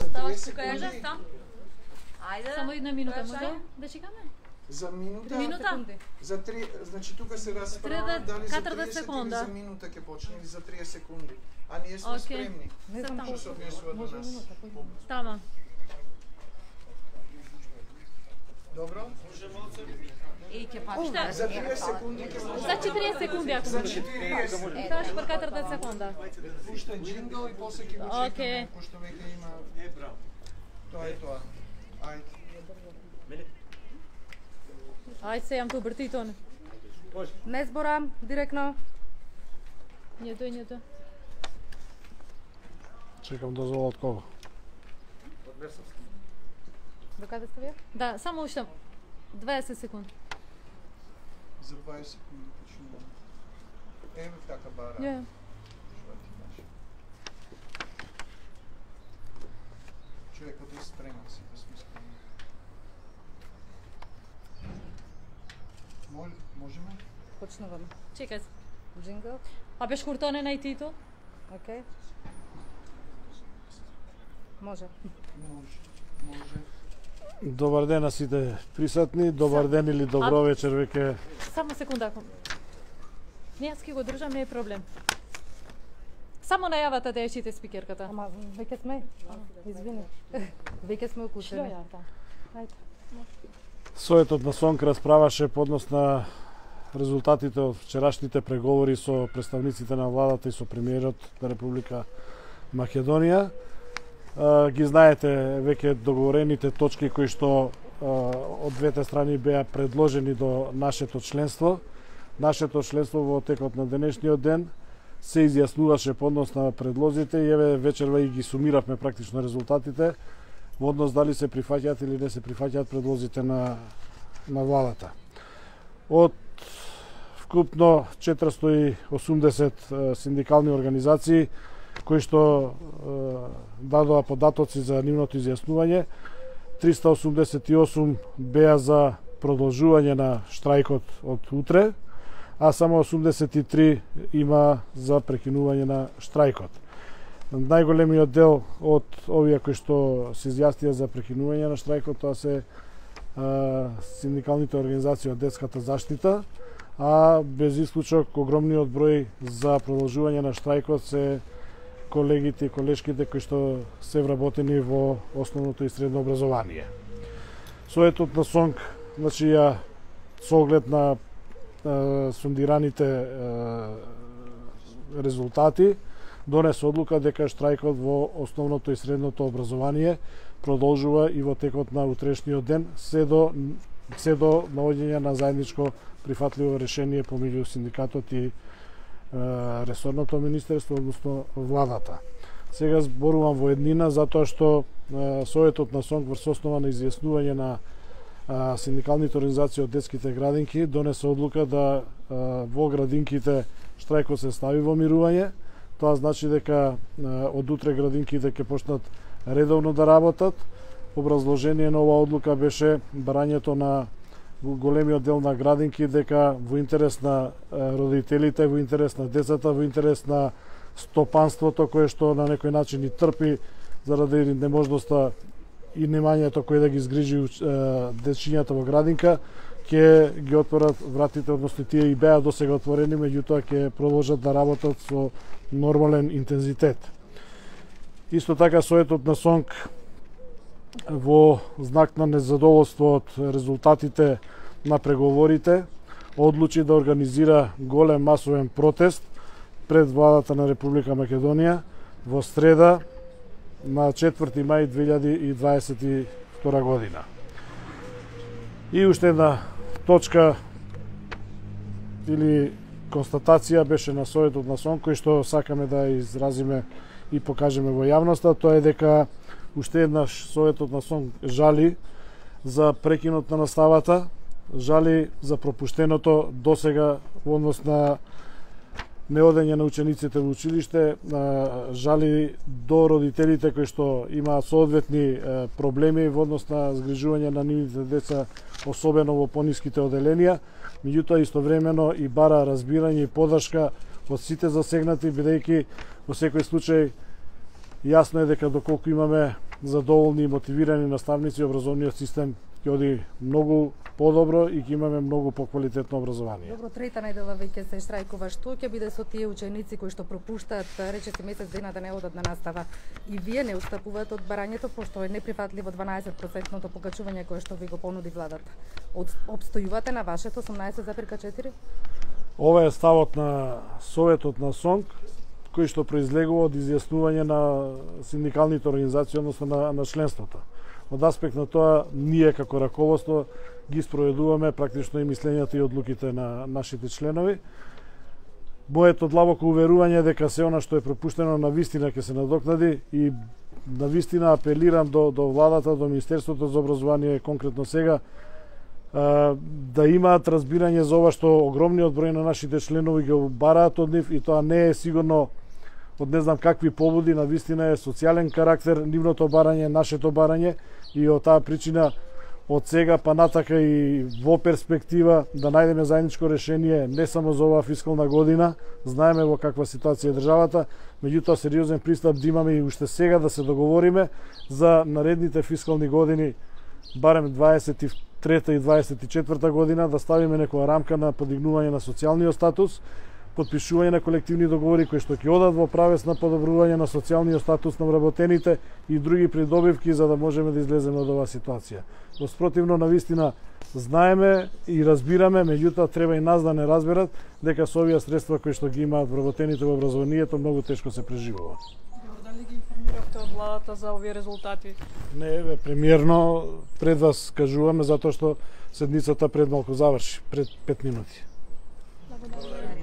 Ставаш тука, кажа, там. Ајде. Само една минута, може да чекаме? За минута? Минута? За 3, значи тука се расправа дали за 30 секунда. или за минута ќе почне или за 30 секунди. А ние сме спремни. Не знам Што се однесува до нас. Тама. Добро? И ќе почне. За 30 секунди ќе може. За 40 секунди ако За може. 40. Кажеш per 40 секунда. Пушта джингл и после ќе го чекаме, Океј. пошто веќе има. Тоа е тоа. Ајде. Ајде се јам ту бртитон. Не зборам директно. Њето. Чекам дозвола од кого? До каде сте вие? Да, само уште 20 секунди. За 20 секунди почнуваме. Еве така бара. Ја. Човекот е спремен, сите сме спремни. Можеме? Почнуваме. Чекај се. Джингл. А беш куртоне на итито? Океј. Може. Може. Добар ден на сите присутни, добар ден или добро вечер веќе. Само секунда. ако- Не, јас ќе го држам, не е проблем. Само најавата да ја чите спикерката. Ама веќе сме. Извини. Веќе сме укусени. Шлојарта. Ајде. Советот на СОНК расправаше по однос на резултатите од вчерашните преговори со представниците на владата и со премиерот на Република Македонија. Ги знаете веќе договорените точки кои што од двете страни беа предложени до нашето членство. Нашето членство во текот на денешниот ден се изјаснуваше по однос на предлозите и еве вечерва и ги сумиравме практично резултатите во однос дали се прифаќаат или не се прифаќаат предлозите на владата. Од вкупно 480 синдикални организации кои што дадоа податоци за нивното изјаснување, 388 беа за продолжување на штрајкот од утре, а само 83 има за прекинување на штрајкот. Најголемиот дел од овие кои што се изјаснија за прекинување на штрајкот, тоа се синдикалните организации од детската заштита, а без исклучок огромниот број за продолжување на штрајкот се колегите и колешките кои што се вработени во основното и средно образование. Советот на СОНК, значи ја со оглед на сондираните резултати, донесе одлука дека штрајкот во основното и средното образование продолжува и во текот на утрешниот ден, се до наоѓање на заедничко прифатливо решение помеѓу синдикатот и ресорното министерство, односно владата. Сега зборувам во еднина затоа што Советот на СОНК врз основа на изјаснување на синдикалните организации од детските градинки донесе одлука да во градинките штрајкот се стави во мирување. Тоа значи дека од утре градинките ќе почнат редовно да работат. Образложение на оваа одлука беше барањето на големиот дел на градинки дека во интерес на родителите, во интерес на децата, во интерес на стопанството кое што на некој начин и трпи заради неможноста и немањето кој да ги згрижи дечињата во градинка, ќе ги отворат вратите, односно тие и беа досега отворени, меѓутоа ќе продолжат да работат со нормален интензитет. Исто така Советот на СОНК во знак на незадоволство од резултатите на преговорите одлучи да организира голем масовен протест пред владата на Република Македонија во среда на 4 мај 2022 година. И уште една точка или констатација беше на Советот на СОНК кој што сакаме да изразиме и покажеме во јавноста, тоа е дека уште еднаш Советот на СОНК жали за прекинот на наставата, жали за пропуштеното досега во однос на неодење на учениците во училиште, жали до родителите кои што имаат соодветни проблеми во однос на згрижување на нивните деца, особено во пониските оделенија, меѓутоа истовремено и бара разбирање и поддршка од сите засегнати, бидејќи во секој случај јасно е дека доколку имаме задоволни и мотивирани наставници, образовниот систем ќе оди многу подобро и ќе имаме многу поквалитетно образование. Добро, трета недела веќе се штрајкува. Што ќе биде со тие ученици кои што пропуштаат, речете месец дена да не одат на настава? И вие не устапувате од барањето, пошто е неприфатливо 12% покачување кое што ви го понуди владата. Обстојувате на вашето 18,4? Ова е ставот на Советот на СОНК, кој што произлегува од изјаснување на синдикалните организации, односно на членството. Од аспект на тоа, ние како раководство ги спроведуваме практично и мислењата и одлуките на нашите членови. Моето длабоко уверување дека се она што е пропуштено на вистина ќе се надокнади и на вистина апелирам до владата, до Министерството за образование конкретно сега, да имаат разбирање за ова што огромниот број на нашите членови го бараат од нив и тоа не е сигурно од не знам какви поводи, на вистина е социјален карактер нивното барање, нашето барање и од таа причина од сега па натака и во перспектива да најдеме заедничко решение не само за оваа фискална година, знаеме во каква ситуација е државата, меѓутоа сериозен пристап да имаме и уште сега да се договориме за наредните фискални години, барем 23 и 24 година, да ставиме некоја рамка на подигнување на социјалниот статус, потпишување на колективни договори кои што ќе одат во правец на подобрување на социјалниот статус на вработените и други придобивки за да можеме да излеземе од оваа ситуација. Во спротивно, навистина знаеме и разбираме, меѓутоа треба и нас да не разберат дека со овие средства кои што ги имаат вработените во образованието многу тешко се преживува. Дали ги информиравте од владата за овие резултати? Не, премиерно пред вас кажуваме затоа што седницата пред малку заврши, пред 5 минути. Благодарам.